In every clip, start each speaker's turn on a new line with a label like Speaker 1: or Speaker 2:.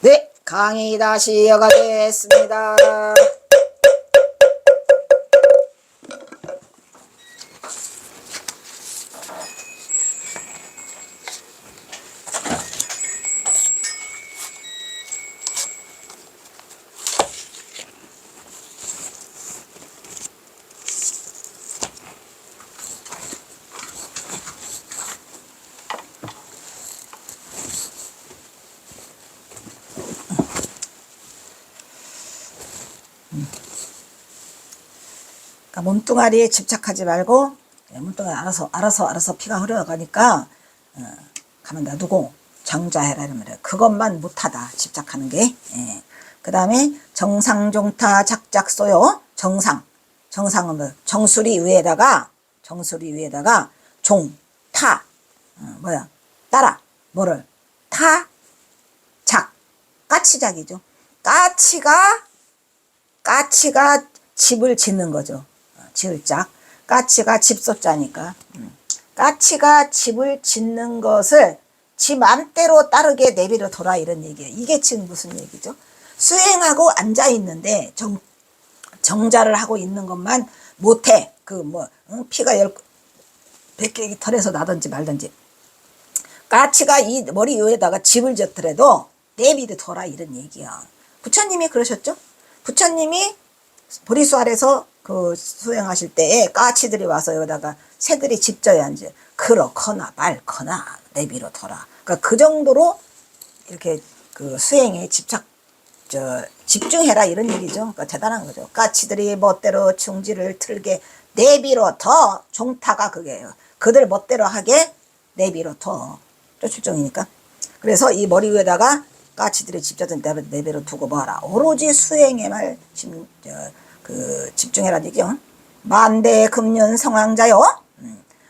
Speaker 1: 네, 강의 다시 이어가겠습니다. 그러니까 몸뚱아리에 집착하지 말고 몸뚱아리 알아서 피가 흘러가니까 가만 놔두고 정자해라 이런 말이에요. 그것만 못하다 집착하는 게. 그 다음에 정상종타 작작소요. 정상은 뭐 정수리 위에다가 종타 따라 뭐를 까치작이죠. 까치가 집을 짓는 거죠. 지을짝. 까치가 집소자니까. 까치가 집을 짓는 것을 지 맘대로 따르게 내비로 둬라 이런 얘기예요. 이게 지금 무슨 얘기죠? 수행하고 앉아 있는데 정자를 하고 있는 것만 못해. 피가 100개 털에서 나든지 말든지. 까치가 이 머리 위에다가 집을 짓더라도 내비로 둬라 이런 얘기야. 부처님이 그러셨죠? 부처님이 보리수 아래서 수행하실 때에 까치들이 와서 여기다가 새들이 집져야 앉아. 그렇거나 말거나 내비로 둬라. 그러니까 그 정도로 이렇게 수행에 집중해라 이런 얘기죠. 그러니까 대단한 거죠. 까치들이 멋대로 중지를 틀게 내비로 둬. 종타가 그게요. 그들 멋대로 하게 내비로 둬. 출정이니까. 그래서 이 머리 위에다가 까치들이 집자든 내비로 두고 봐라. 오로지 수행에만 집중해라는 얘기죠. 만대 금륜 성왕자요.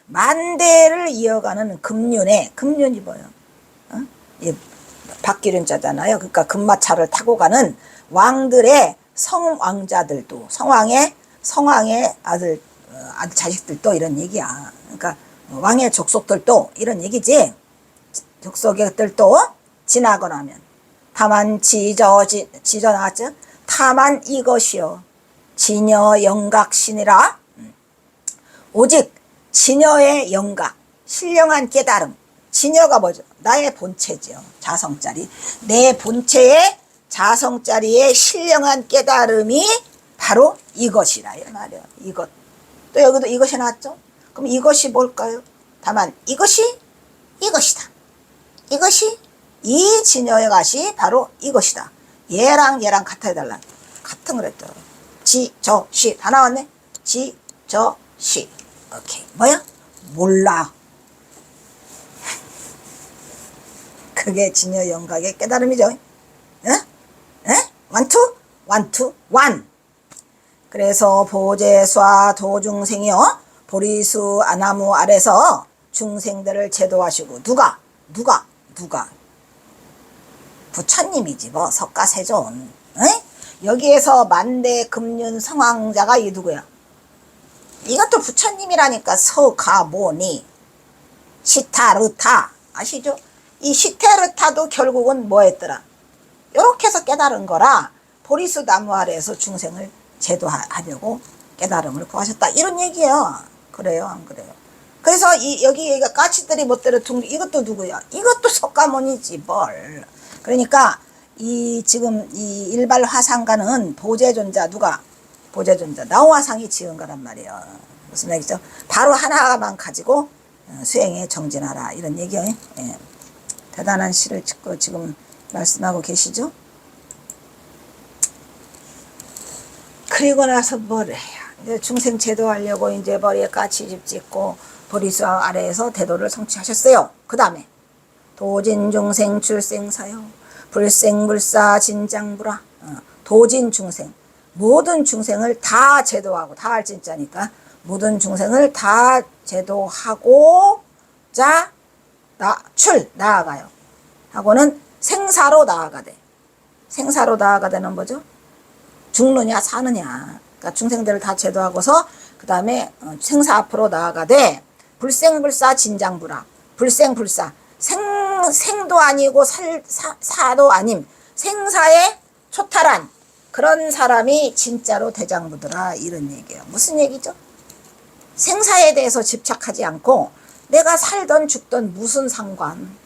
Speaker 1: 만대를 이어가는 금륜이 뭐예요? 박기륜자잖아요. 그러니까 금마차를 타고 가는 왕들의 성왕자들도 성왕의 아들 자식들도 이런 얘기야. 그러니까 왕의 족속들도 이런 얘기지. 족속들도 지나고 나면 다만 지저 나왔죠. 다만 이것이요 진여 영각신이라. 오직 진여의 영각 신령한 깨달음. 진여가 뭐죠? 나의 본체죠. 자성자리. 내 본체의 자성자리의 신령한 깨달음이 바로 이것이라 이 말이에요. 이것. 또 여기도 이것이 나왔죠. 그럼 이것이 뭘까요? 다만 이것이 이것이다. 이것이 이 진여의 것이 바로 이것이다. 얘랑 같아달라. 같은 거랬죠. 지, 저, 시 다 나왔네. 지, 저, 시. 오케이. 뭐야? 몰라. 그게 진여 영각의 깨달음이죠. 완. 그래서 보제수와 도중생이요. 보리수 아나무 아래서 중생들을 제도하시고 누가? 부처님이지 뭐 석가세존. 여기에서 만대 금륜 성왕자가 이 누구야? 이것도 부처님이라니까. 서가모니 시타르타 아시죠? 이 시타르타도 결국은 뭐 했더라? 이렇게 해서 깨달은 거라. 보리수 나무 아래에서 중생을 제도하려고 깨달음을 구하셨다 이런 얘기예요. 그래요 안 그래요? 그래서 여기가 까치들이 멋대로 이것도 누구야? 이것도 석가모니지 뭘. 그러니까 지금 이 일발화상가는 보제존자 누가? 보제존자 나우화상이 지은 거란 말이에요. 무슨 얘기죠? 바로 하나만 가지고 수행에 정진하라 이런 얘기예요. 대단한 시를 짓고 지금 말씀하고 계시죠? 그리고 나서 뭘 해요? 이제 중생 제도하려고 이제 머리에 까치집 짓고 보리수 아래에서 대도를 성취하셨어요. 그 다음에 도진중생 출생사요. 불생불사 진장부라. 도진중생 모든 중생을 다 제도하고 다 할 진짜니까 모든 중생을 다 제도하고자 나아가요. 하고는 생사로 나아가되. 생사로 나아가되는 뭐죠? 죽느냐 사느냐. 그러니까 중생들을 다 제도하고서 그 다음에 생사 앞으로 나아가되 불생불사 진장부라. 불생불사 생도 아니고 사도 아님 생사에 초탈한 그런 사람이 진짜로 대장부더라, 이런 얘기예요. 무슨 얘기죠? 생사에 대해서 집착하지 않고 내가 살던 죽던 무슨 상관,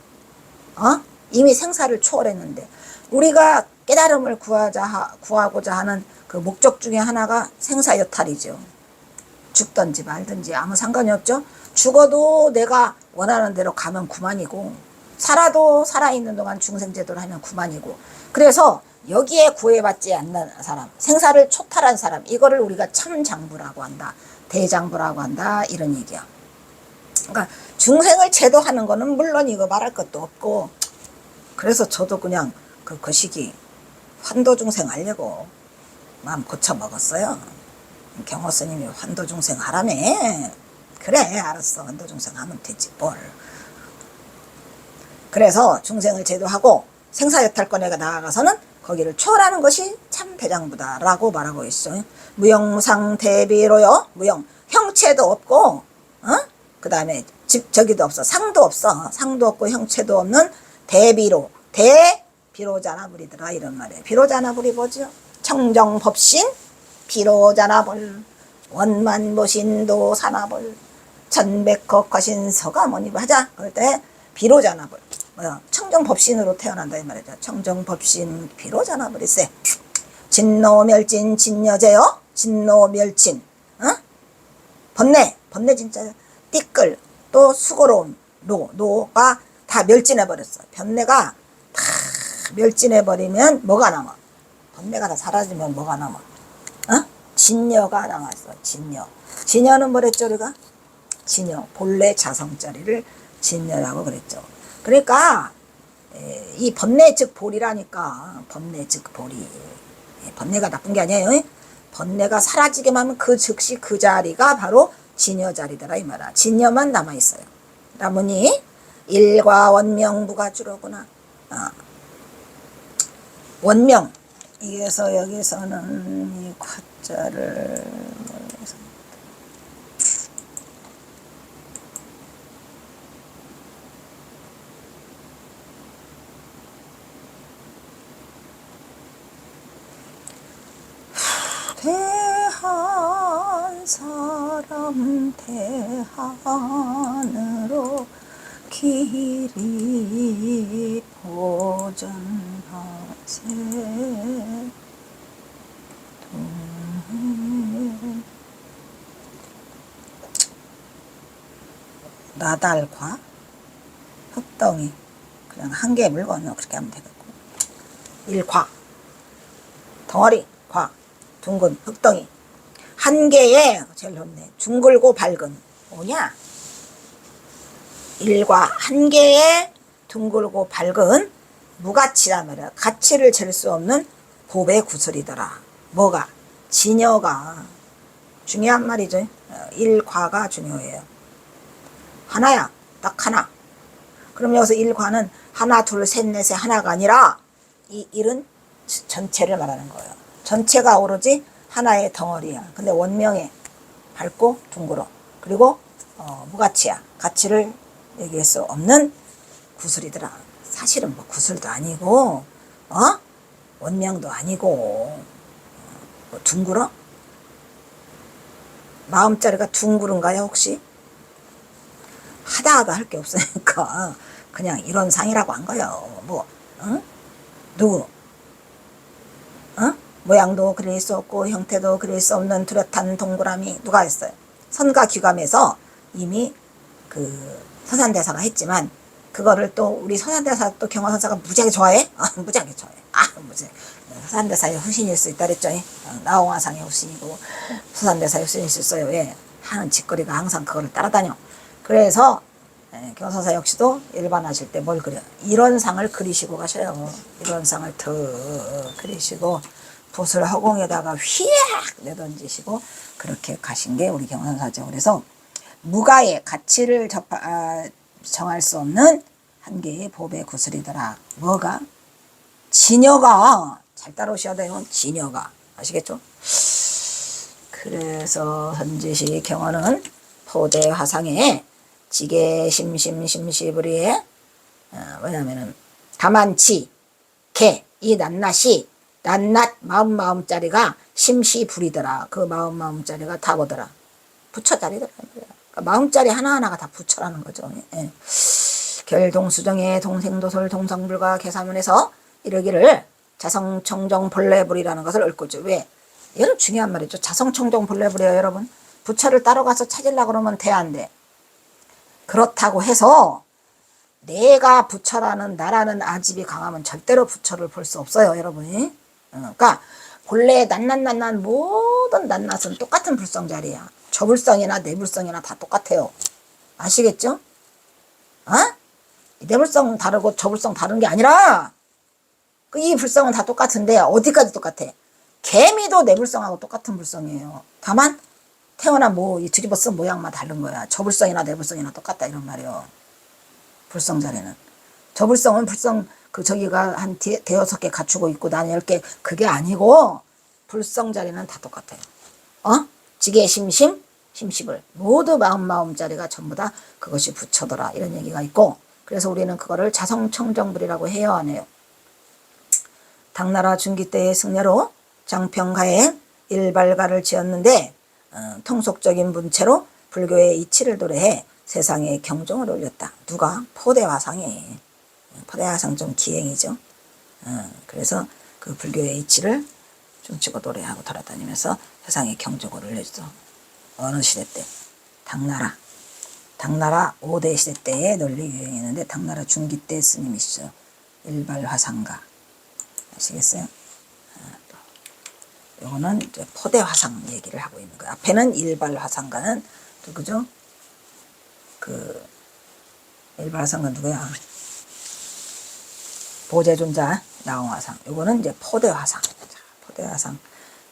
Speaker 1: 이미 생사를 초월했는데, 우리가 깨달음을 구하고자 하는 그 목적 중에 하나가 생사여탈이죠. 죽든지 말든지 아무 상관이 없죠. 죽어도 내가 원하는 대로 가면 그만이고, 살아도 살아있는 동안 중생제도를 하면 그만이고, 그래서 여기에 구애받지 않는 사람, 생사를 초탈한 사람, 이거를 우리가 참장부라고 한다, 대장부라고 한다, 이런 얘기야. 그러니까 중생을 제도하는 거는 물론 이거 말할 것도 없고, 그래서 저도 그냥 그 시기 환도중생 하려고 마음 고쳐 먹었어요. 경호 스님이 환도중생 하라며. 그래, 알았어, 환도중생 하면 되지 뭘. 그래서 중생을 제도하고 생사여탈권에 나아가서는 거기를 초월하는 것이 참 대장부다라고 말하고 있어요. 무형상 대비로요. 무형, 형체도 없고, 그 다음에 저기도 없어, 상도 없어, 상도 없고 형체도 없는 대비로, 대비로자나불이더라, 이런 말이에요. 비로자나불이 뭐죠? 청정법신 비로자나불, 원만보신도 사나불, 천백허허신 서가모니 하자. 그럴 때 비로자나불, 청정법신으로 태어난다 이 말이죠. 청정법신 비로자나불이세. 진노멸진 진여제요. 진노멸진, 번뇌 진짜 띠끌, 또 수고로움, 노가 다 멸진해버렸어. 번뇌가 다 멸진해버리면 뭐가 남아? 번뇌가 다 사라지면 뭐가 남아? 진여가 남았어. 진여는 뭐랬죠 우리가? 진여, 본래 자성자리를 진여라고 그랬죠. 그러니까 이 번뇌 즉 볼이라니까. 번뇌 즉 볼이, 번뇌가 나쁜 게 아니에요. 번뇌가 사라지게만 하면 그 즉시 그 자리가 바로 진여 자리더라 이 말이야. 진여만 남아있어요. 라무니 일과 원명부가 주로구나. 원명, 이게서 여기서는 이 과자를 대한 사람 대한으로 길이 보전하세. 나달과 흑덩이, 그냥 한 개의 물건을 그렇게 하면 되겠고, 일과 덩어리, 과 둥근 흑덩이, 한 개의, 제일 좋네, 둥글고 밝은, 뭐냐? 일과 한 개의 둥글고 밝은 무가치란 말이야. 가치를 잴 수 없는 법의 구슬이더라. 뭐가? 진여가 중요한 말이죠. 일과가 중요해요. 하나야, 딱 하나. 그럼 여기서 일과는 하나, 둘, 셋, 넷의 하나가 아니라 이 일은 전체를 말하는 거예요. 전체가 오로지 하나의 덩어리야. 근데 원명에 밝고 둥글어. 그리고 무가치야. 가치를 얘기할 수 없는 구슬이더라. 사실은 뭐 구슬도 아니고, 원명도 아니고, 뭐 둥글어? 마음자리가 둥그른가요 혹시? 하다 할 게 없으니까 그냥 이런 상이라고 한 거예요. 뭐, 누구? 모양도 그릴 수 없고 형태도 그릴 수 없는 뚜렷한 동그라미, 누가 했어요? 선가 규감에서 이미 그 서산대사가 했지만, 그거를 또 우리 서산대사 또 경화선사가 무지하게 좋아해? 무지하게 좋아해. 무지하게. 서산대사의 후신일 수 있다 그랬죠. 나홍화상의 후신이고 서산대사의 후신일 수 있어요. 왜? 하는 짓거리가 항상 그거를 따라다녀. 그래서 경화선사 역시도 일반하실 때 뭘 그려? 이런 상을 그리시고 가셔요. 이런 상을 더 그리시고 붓을 허공에다가 휘악 내던지시고 그렇게 가신 게 우리 경화선사죠. 그래서 무가의 가치를 정할 수 없는 한 개의 법의 구슬이더라. 뭐가? 진여가, 잘 따라오셔야 돼요. 진여가. 아시겠죠? 그래서 현지시 경화는 포대 화상에 지게 심심심시부리에, 왜냐면은 가만치, 개, 이 낱낱이 낱낱 마음마음짜리가 심시불이더라. 그 마음마음짜리가 다 뭐더라? 부처짜리더라. 그러니까 마음짜리 하나하나가 다 부처라는 거죠. 예. 결동수정의 동생도솔 동성불가 개사문에서 이르기를 자성청정 본래불이라는 것을 읊고죠. 왜? 이건 중요한 말이죠. 자성청정 본래불이에요, 여러분. 부처를 따로 가서 찾으려고 그러면 돼, 안 돼? 그렇다고 해서 내가 부처라는 나라는 아집이 강하면 절대로 부처를 볼 수 없어요, 여러분이. 그러니까 본래 낱낱 모든 낱낱은 똑같은 불성자리야. 저불성이나 내불성이나 다 똑같아요. 아시겠죠? 어? 내불성 다르고 저불성 다른 게 아니라 이 불성은 다 똑같은데 어디까지 똑같아? 개미도 내불성하고 똑같은 불성이에요. 다만 태어난 이 뒤집어 쓴 모양만 다른 거야. 저불성이나 내불성이나 똑같다 이런 말이에요. 불성자리는. 저불성은 불성 저기가 한 대여섯 개 갖추고 있고 나는 10개 그게 아니고 불성자리는 다 똑같아요. 지게 심심 심십을 모두 마음마음자리가 전부 다 그것이 부처더라 이런 얘기가 있고 그래서 우리는 그거를 자성청정불이라고 해요 안 해요? 당나라 중기 때의 승려로 장평가에 일발가를 지었는데 통속적인 문체로 불교의 이치를 도래해 세상에 경종을 울렸다. 누가? 포대화상이. 포대화상 좀 기행이죠. 그래서 그 불교의 이치를 춤추고 노래하고 돌아다니면서 세상에 경종을 울렸죠. 어느 시대 때? 당나라 5대 시대 때에 널리 유행했는데 당나라 중기 때 스님이시죠. 일발화상가. 아시겠어요? 요거는 이제 포대화상 얘기를 하고 있는 거예요. 앞에는 일발화상가는 누구죠? 그 일발화상가 누구야? 보제존자 나홍화상. 요거는 이제 포대화상. 포대화상.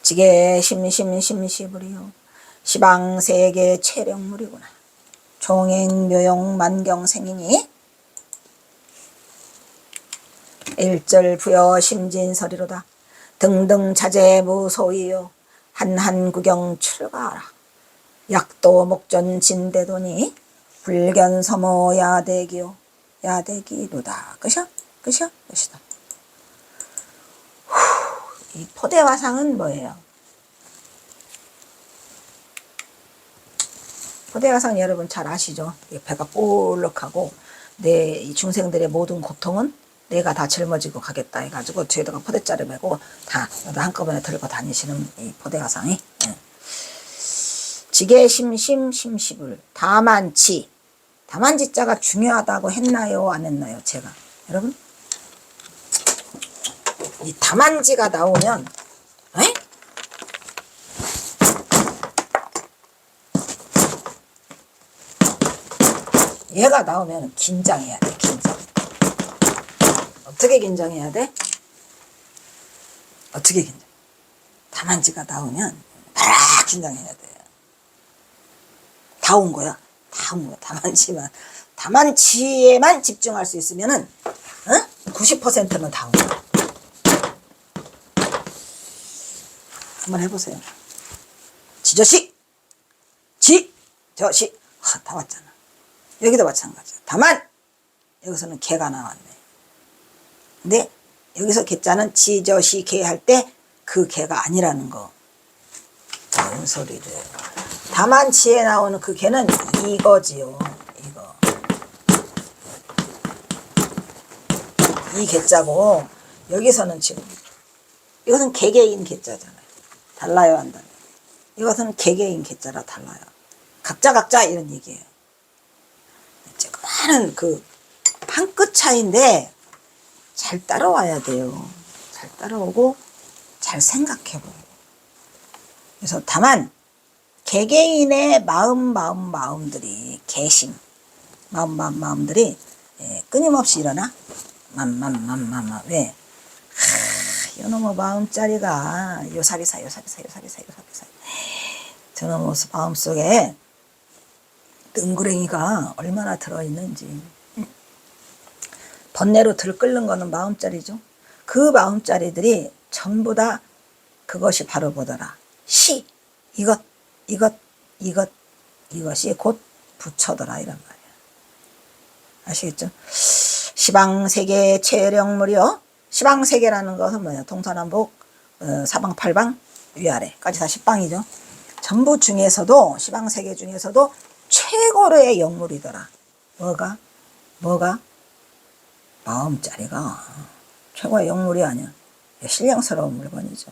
Speaker 1: 지게 심심심시불이요. 시방세계 체력물이구나. 종행묘용 만경생이니 일절부여 심진설이로다. 등등 자제 무소이요. 한한구경 출가하라. 약도 목전 진대도니 불견서모 야대기요. 야대기로다. 끝이야? 끝이야? 끝이다. 이 포대화상은 뭐예요? 포대화상 여러분 잘 아시죠? 배가 볼록하고 내 중생들의 모든 고통은 내가 다 짊어지고 가겠다 해가지고 뒤에다가 포대자를 메고 다 한꺼번에 들고 다니시는 이 포대화상이 지게심심심십을 다만치 다만지자가 중요하다고 했나요 안 했나요 제가 여러분 이 다만지가 나오면 에? 얘가 나오면 긴장해야 돼 긴장. 어떻게 긴장해야 돼? 어떻게 긴장? 다만지가 나오면 바라 긴장해야 돼. 다 온 거야. 다 온 거야. 다만지만. 다만지에만 집중할 수 있으면은 90%는 다 온 거야. 한번 해보세요. 지저씨 지저씨 다 왔잖아. 여기도 마찬가지야. 다만 여기서는 개가 나왔네. 근데 여기서 개자는 지저시 개 할 때 그 개가 아니라는 거. 뭔 소리를. 다만 지에 나오는 그 개는 이거지요. 이거. 이 개자고 여기서는 지금 이것은 개개인 개자잖아요. 달라요 안 달라요? 이것은 개개인 개자라 달라요. 각자 이런 얘기예요. 조그마한 그 한 끗 차이인데 잘 따라와야 돼요. 잘 따라오고 잘 생각해보고. 그래서 다만 개개인의 마음들이 개심 마음들이 끊임없이 일어나. 왜? 이놈의 마음자리가 요사리사 저놈의 마음속에 뜬구랭이가 얼마나 들어있는지. 번뇌로 들끓는 거는 마음자리죠. 그 마음자리들이 전부 다 그것이 바로 뭐더라. 이것이 곧 부처더라 이란 말이야. 아시겠죠? 시방세계 체력물이여 시방세계라는 것은 뭐냐? 동서남북 사방팔방 위아래까지 다 십방이죠. 전부 중에서도 시방세계 중에서도 최고로의 영물이더라. 뭐가? 마음자리가 최고의 영물이 아니야. 신령스러운 물건이죠.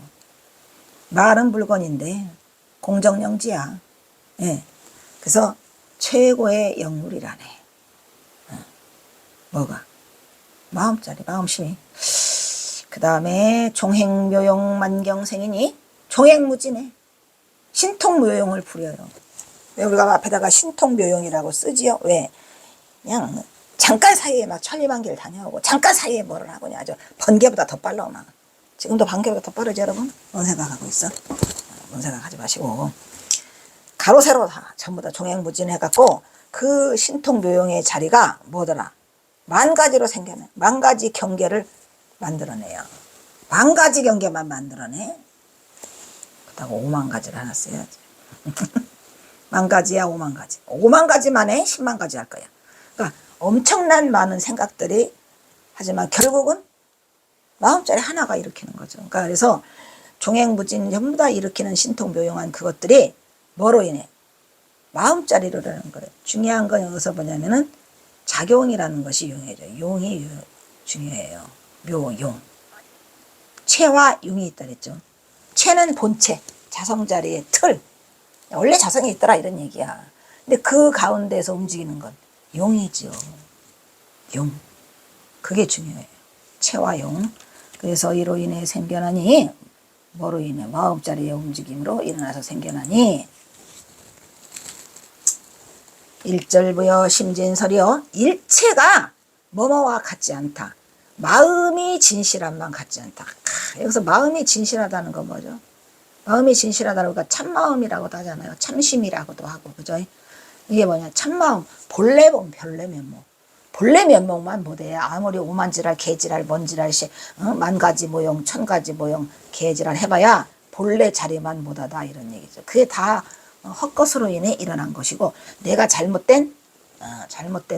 Speaker 1: 말은 물건인데 공정영지야. 예. 그래서 최고의 영물이라네. 뭐가? 마음자리, 마음심이. 그 다음에 종행묘용 만경생이니 종행무진해. 신통묘용을 부려요. 왜 우리가 앞에다가 신통묘용이라고 쓰지요? 왜? 그냥 잠깐 사이에 막 천리만길 다녀오고 잠깐 사이에 뭐를 하고냐. 아주 번개보다 더 빨라 막. 지금도 번개보다 더 빠르지 여러분? 뭔 생각하고 있어? 뭔 생각하지 마시고 가로 세로 다 전부 다 종횡무진해갖고 그 신통묘용의 자리가 뭐더라? 만 가지로 생겨내. 만 가지 경계를 만들어내요. 만 가지 경계만 만들어내. 그렇다고 5만 가지를 하나 써야지. 만 가지야 5만 가지. 5만 가지만 해 10만 가지 할 거야. 그러니까 엄청난 많은 생각들이 하지만 결국은 마음자리 하나가 일으키는 거죠. 그러니까 그래서 종횡무진 전부 다 일으키는 신통묘용한 그것들이 뭐로 인해? 마음자리로라는 거예요. 중요한 건 여기서 뭐냐면은 작용이라는 것이 용이죠. 용이 중요해요. 묘용. 체와 용이 있다 그랬죠. 체는 본체, 자성자리의 틀. 원래 자성이 있더라 이런 얘기야. 근데 그 가운데서 움직이는 건 용이죠. 용. 그게 중요해요. 체와 용. 그래서 이로 인해 생겨나니 뭐로 인해? 마음자리의 움직임으로 일어나서 생겨나니 일절부여 심진설이여 일체가 뭐뭐와 같지 않다. 마음이 진실함만 같지 않다. 여기서 마음이 진실하다는 건 뭐죠? 마음이 진실하다는 거 참마음이라고도 하잖아요. 참심이라고도 하고 그죠? 이게 뭐냐? 참마음 본래 본 별내 면목. 본래 면목만 못해. 아무리 오만지랄 개지랄 먼지랄 만가지 모형 천가지 모형 개지랄 해봐야 본래 자리만 못하다 이런 얘기죠. 그게 다 헛것으로 인해 일어난 것이고 내가 잘못된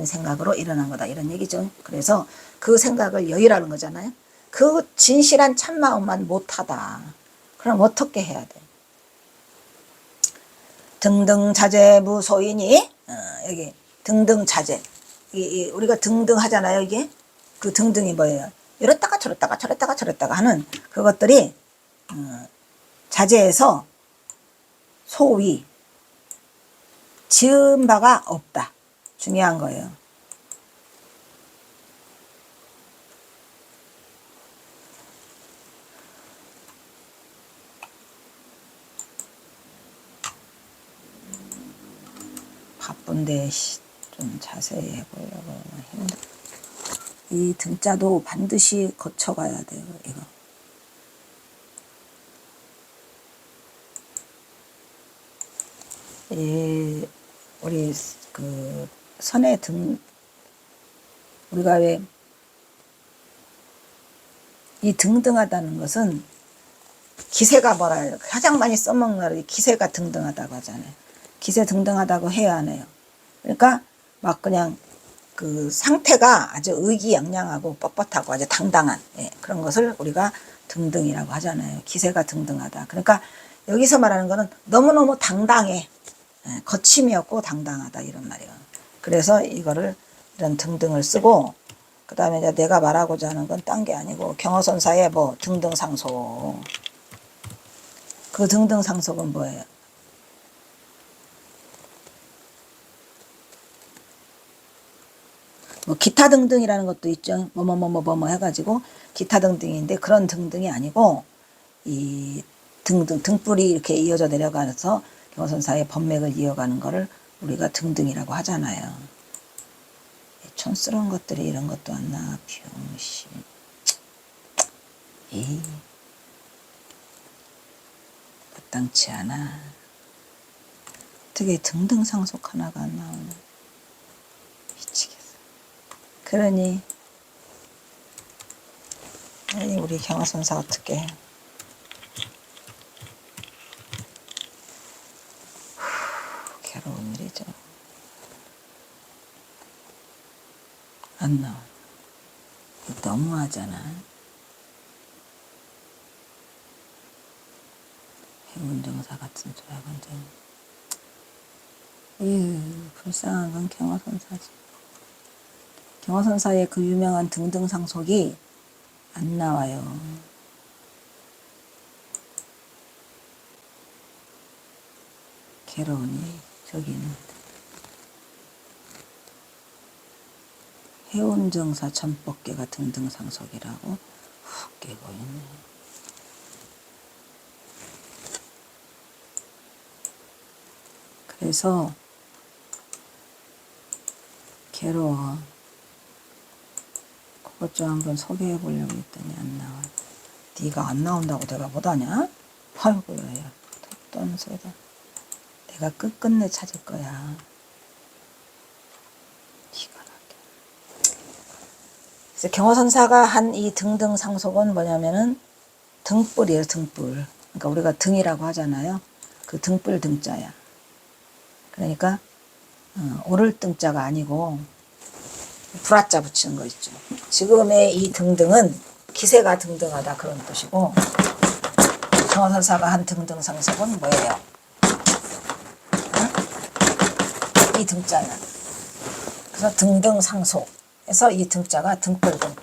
Speaker 1: 생각으로 일어난 거다 이런 얘기죠. 그래서 그 생각을 여의라는 거잖아요. 그 진실한 참마음만 못하다. 그럼 어떻게 해야 돼? 등등자재 무소이니 여기 등등자재 우리가 등등 하잖아요. 이게 그 등등이 뭐예요? 이랬다가 저랬다가 하는 그것들이 자재에서 소위 지은 바가 없다. 중요한 거예요. 바쁜데 좀 자세히 해보려고 힘들어. 이 등자도 반드시 거쳐가야 돼요. 이거. 우리 그 선의 등 우리가 왜 이 등등하다는 것은 기세가 뭐라 가장 많이 써먹는 말이 기세가 등등하다고 하잖아요. 기세 등등하다고 해야 안 해요. 그러니까 막 그냥 그 상태가 아주 의기양양하고 뻣뻣하고 아주 당당한 그런 것을 우리가 등등이라고 하잖아요. 기세가 등등하다. 그러니까 여기서 말하는 거는 너무너무 당당해. 거침이 없고 당당하다 이런 말이에요. 그래서 이거를 이런 등등을 쓰고 그 다음에 이제 내가 말하고자 하는 건 딴 게 아니고 경어선사의 뭐 등등상속. 그 등등상속은 뭐예요? 뭐 기타 등등이라는 것도 있죠. 뭐뭐 해가지고 기타 등등인데 그런 등등이 아니고 이 등등 등불이 이렇게 이어져 내려가서 경어선사의 법맥을 이어가는 거를 우리가 등등이라고 하잖아요. 촌스러운 것들이 이런 것도 안 나. 병신. 마땅치 않아. 어떻게 등등상속 하나가 안 나오냐. 미치겠어. 그러니 우리 경화선사 어떻게 해? 괴로운 일이죠. 안 나와. 너무하잖아. 해운정사 같은 소야 완전. 에휴, 불쌍한 건 경화선사지. 경화선사의 그 유명한 등등상속이 안 나와요. 괴로우니 저기는 해운정사 전법계가 등등상속이라고 훅 깨고 있네. 그래서 괴로워. 그것 좀 한번 소개해 보려고 했더니 안 나와. 네가 안 나온다고 내가 못하냐? 아이고야, 야, 또 소리다. 내가 끝끝내 찾을 거야. 네가 나게. 그래서 경호선사가 한 이 등등상속은 뭐냐면은 등불이에요, 등불. 그러니까 우리가 등이라고 하잖아요. 그 등불 등자야. 그러니까 오를 등자가 아니고 불화자 붙이는 거 있죠. 지금의 이 등등은 기세가 등등하다 그런 뜻이고, 경호선사가 한 등등상속은 뭐예요? 이 등자야. 그래서 등등상속에서 이 등자가 등불등.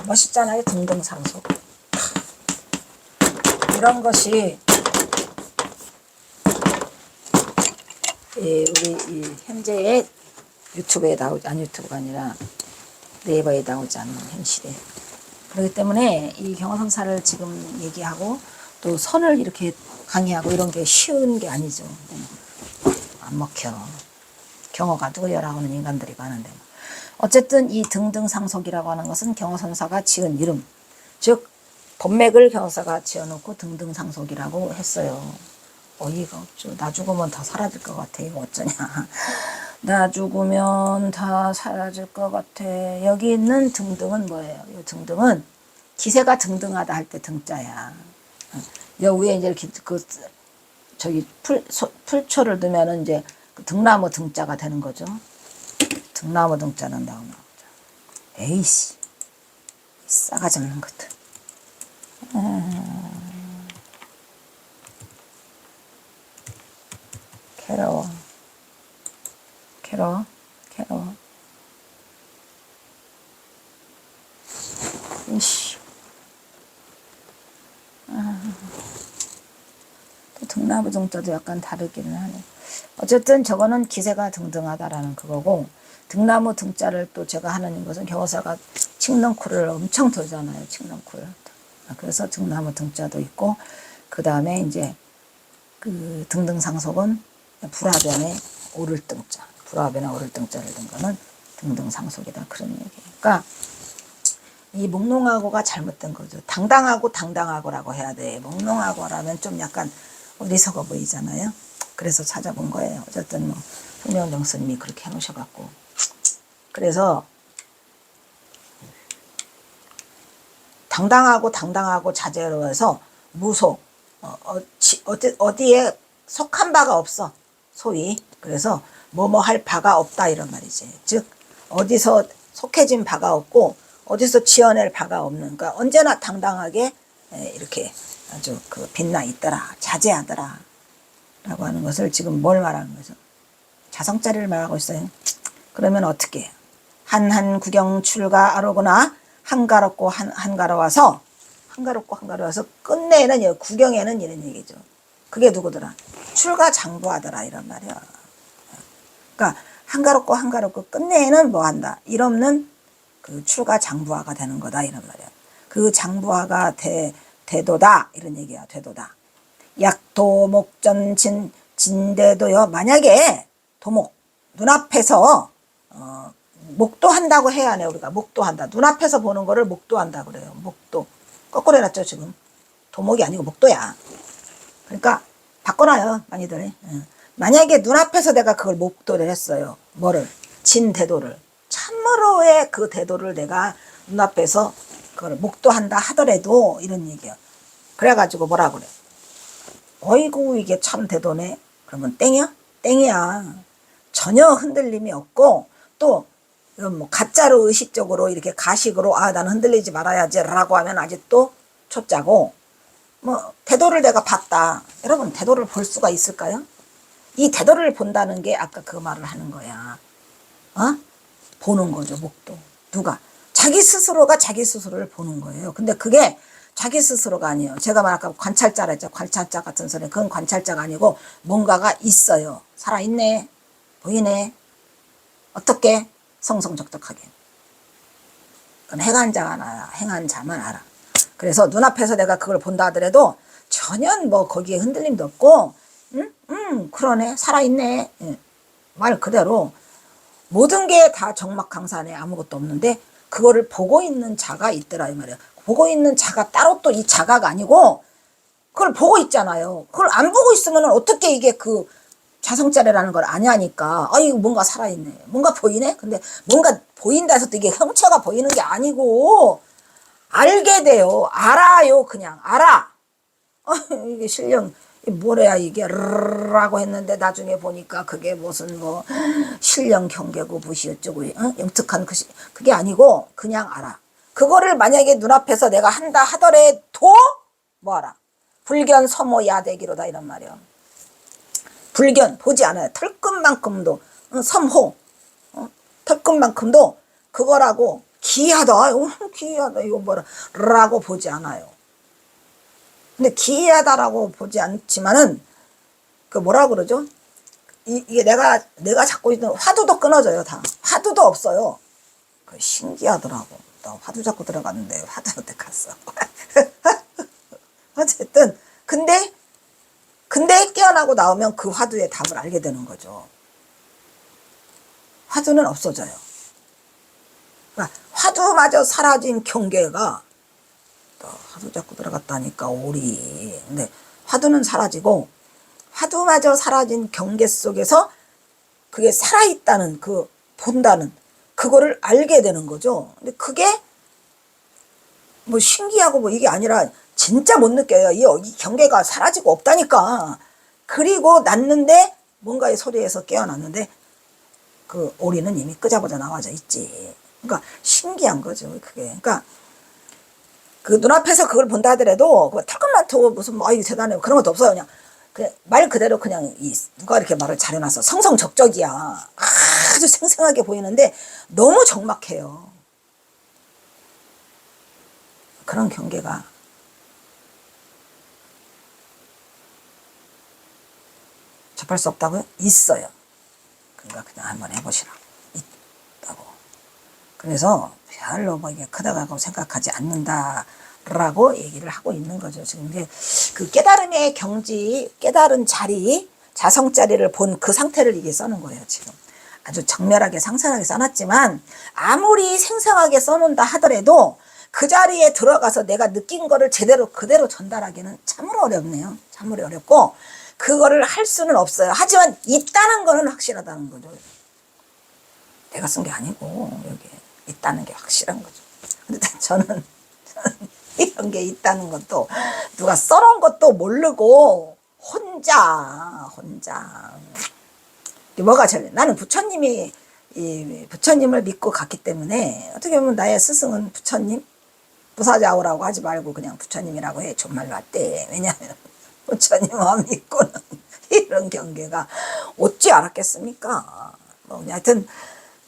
Speaker 1: 멋있잖아요, 등등상속. 이런 것이 우리 이 현재의 유튜브에 나오지, 아니 유튜브가 아니라 네이버에 나오지 않는 현실에. 그렇기 때문에 이 경호선사를 지금 얘기하고 또 선을 이렇게 강의하고 이런 게 쉬운 게 아니죠. 안 먹혀. 경호가 누구여라고 하는 인간들이 많은데. 어쨌든 이 등등상속이라고 하는 것은 경호선사가 지은 이름. 즉 법맥을 경호사가 지어놓고 등등상속이라고 했어요. 어이가 없죠. 나 죽으면 다 사라질 것 같아. 이거 어쩌냐. 나 죽으면 다 사라질 것 같아. 여기 있는 등등은 뭐예요? 이 등등은 기세가 등등하다 할 때 등자야. 여 위에 이제 이렇게 저기 풀초를 넣으면은 이제 그 등나무 등자가 되는 거죠. 등나무 등자는 나오는 거죠. 에이씨, 싸가지 없는 것들. 괴로워. 괴로워. 괴로워. 이씨. 또 등나무 등자도 약간 다르기는 하네. 어쨌든 저거는 기세가 등등하다라는 그거고, 등나무 등자를 또 제가 하는 것은 경호사가 칡넝쿨을 엄청 돌잖아요. 칡넝쿨. 그래서 등나무 등자도 있고, 그 다음에 이제 그 등등상속은 불화변에 오를 등자, 불화변에 오를 등자를 든 거는 등등상속이다 그런 얘기니까, 이 몽롱하고가 잘못된 거죠. 당당하고 당당하고라고 해야 돼. 몽롱하고라면 좀 약간 어리석어 보이잖아요. 그래서 찾아본 거예요. 어쨌든 뭐 흥명정 스님이 그렇게 해놓으셔갖고, 그래서 당당하고 자제로워서 무속, 어디에 속한 바가 없어, 소위. 그래서 뭐뭐 할 바가 없다 이런 말이지. 즉 어디서 속해진 바가 없고 어디서 지어낼 바가 없는, 그러니까 언제나 당당하게 이렇게 아주 그 빛나 있더라, 자제하더라 라고 하는 것을 지금 뭘 말하는 거죠? 자성자리를 말하고 있어요. 그러면 어떻게 해요? 한한 구경 출가 아로구나. 한가롭고 한가로워서, 한가롭고 한가로워서 끝내는, 구경에는 이런 얘기죠. 그게 누구더라? 출가 장부하더라 이런 말이야. 그러니까 한가롭고 한가롭고 끝내는 뭐 한다? 일 없는 그 출가 장부하가 되는 거다 이런 말이야. 그 장부하가 대도다 이런 얘기야. 대도다. 약도목전 진대도요. 만약에 도목, 눈앞에서 목도한다고 해야 하네. 우리가 목도한다. 눈앞에서 보는 거를 목도한다 그래요. 목도. 거꾸로 해놨죠 지금. 도목이 아니고 목도야. 그러니까 바꿔놔요 많이들. 만약에 눈앞에서 내가 그걸 목도를 했어요. 뭐를? 진대도를. 참으로의 그 대도를 내가 눈앞에서 그걸 목도한다 하더라도 이런 얘기야. 그래가지고 뭐라 그래? 어이구 이게 참 대도네. 그러면 땡이야? 땡이야. 전혀 흔들림이 없고, 또 이건 뭐 가짜로 의식적으로 이렇게 가식으로 나는 흔들리지 말아야지 라고 하면 아직도 초자고, 뭐 대도를 내가 봤다. 여러분 대도를 볼 수가 있을까요? 이 대도를 본다는 게 아까 그 말을 하는 거야. 보는 거죠. 목도. 누가? 자기 스스로가 자기 스스로를 보는 거예요. 근데 그게 자기 스스로가 아니에요. 제가 아까 관찰자라 했죠. 관찰자 같은 소리. 그건 관찰자가 아니고 뭔가가 있어요. 살아있네. 보이네. 어떻게? 성성적적하게. 그건 행한 자가 알아. 행한 자만 알아. 그래서 눈앞에서 내가 그걸 본다 하더라도 전혀 뭐 거기에 흔들림도 없고 그러네. 살아있네. 말 그대로 모든 게 다 정막강산에 아무것도 없는데 그거를 보고 있는 자가 있더라 이 말이야. 보고 있는 자가 따로 또 이 자가가 아니고 그걸 보고 있잖아요. 그걸 안 보고 있으면 어떻게 이게 그 자성자래라는 걸 아냐니까. 이거 뭔가 살아있네. 뭔가 보이네. 근데 뭔가 보인다 해서 또 이게 형체가 보이는 게 아니고 알게 돼요. 알아요. 그냥 알아. 이게 실령 뭐래야 이게 라고 했는데 나중에 보니까 그게 무슨 뭐 실령 경계고 무시 어쩌고 영특한 그게 아니고 그냥 알아. 그거를 만약에 눈앞에서 내가 한다 하더라도 뭐하라. 불견 서모 야대기로다 이런 말이야. 불견 보지 않아요. 털끝만큼도 섬호 털끝만큼도 그거라고 기이하다. 기이하다 이거 뭐라 라고 보지 않아요. 근데 기이하다라고 보지 않지만은 그 뭐라 그러죠? 이게 내가 잡고 있는 화두도 끊어져요. 다 화두도 없어요. 그 신기하더라고. 나 화두 잡고 들어갔는데 화두 어디 갔어? 어쨌든 근데 깨어나고 나오면 그 화두의 답을 알게 되는 거죠. 화두는 없어져요. 그러니까 화두마저 사라진 경계가 화두 잡고 들어갔다니까 오리. 근데 화두는 사라지고 화두마저 사라진 경계 속에서 그게 살아있다는 그 본다는 그거를 알게 되는 거죠. 근데 그게 뭐 신기하고 뭐 이게 아니라 진짜 못 느껴요. 이 경계가 사라지고 없다니까. 그리고 났는데 뭔가의 소리에서 깨어났는데 그 오리는 이미 끄자보자 나와져 있지. 그러니까 신기한 거죠. 그게. 그러니까 그 눈앞에서 그걸 본다 하더라도 털끝만토 무슨 뭐 이거 대단해 그런 것도 없어요. 그냥 말 그대로 그냥 누가 이렇게 말을 잘해놔서 성성적적이야. 아주 생생하게 보이는데 너무 적막해요. 그런 경계가 접할 수 없다고요? 있어요. 그러니까 그냥 한번 해보시라고. 있다고. 그래서 별로 뭐 이게 크다고 생각하지 않는다라고 얘기를 하고 있는 거죠. 지금 이제 그 깨달음의 경지, 깨달은 자리, 자성자리를 본 그 상태를 이게 써는 거예요. 지금 아주 정밀하게 상세하게 써놨지만 아무리 생생하게 써놓는다 하더라도 그 자리에 들어가서 내가 느낀 거를 제대로 그대로 전달하기는 참으로 어렵네요. 참으로 어렵고 그거를 할 수는 없어요. 하지만 있다는 거는 확실하다는 거죠. 내가 쓴 게 아니고 여기 있다는 게 확실한 거죠. 근데 저는 이런 게 있다는 것도 누가 써놓은 것도 모르고 혼자 뭐가 제일 나는 부처님이 부처님을 믿고 갔기 때문에 어떻게 보면 나의 스승은 부처님 부사자오라고 하지 말고 그냥 부처님이라고 해. 정말로 왔대. 왜냐하면 부처님만 믿고는 이런 경계가 어찌 알았겠습니까? 뭐 하여튼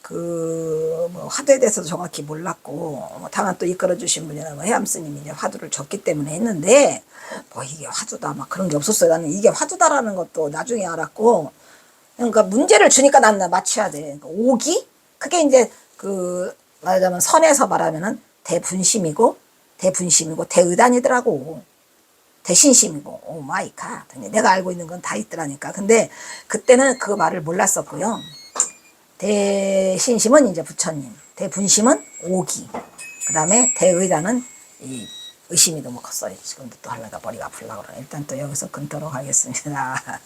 Speaker 1: 뭐 화두에 대해서도 정확히 몰랐고 뭐 다만 또 이끌어 주신 분이나 뭐 해암스님이 이제 화두를 줬기 때문에 했는데 뭐 이게 화두다 막 그런 게 없었어요. 나는 이게 화두다라는 것도 나중에 알았고 그러니까 문제를 주니까 나는 맞춰야 돼. 그러니까 오기 그게 이제 말하자면 선에서 말하면은 대분심이고 대의단이더라고. 대신심이고 오 마이 갓. 내가 알고 있는 건 다 있더라니까. 근데 그때는 그 말을 몰랐었고요. 대신심은 이제 부처님, 대분심은 오기, 그 다음에 대의단은 이 의심이 너무 컸어요. 지금도 또 하려다 머리가 아프려고 그러네. 일단 또 여기서 끊도록 하겠습니다.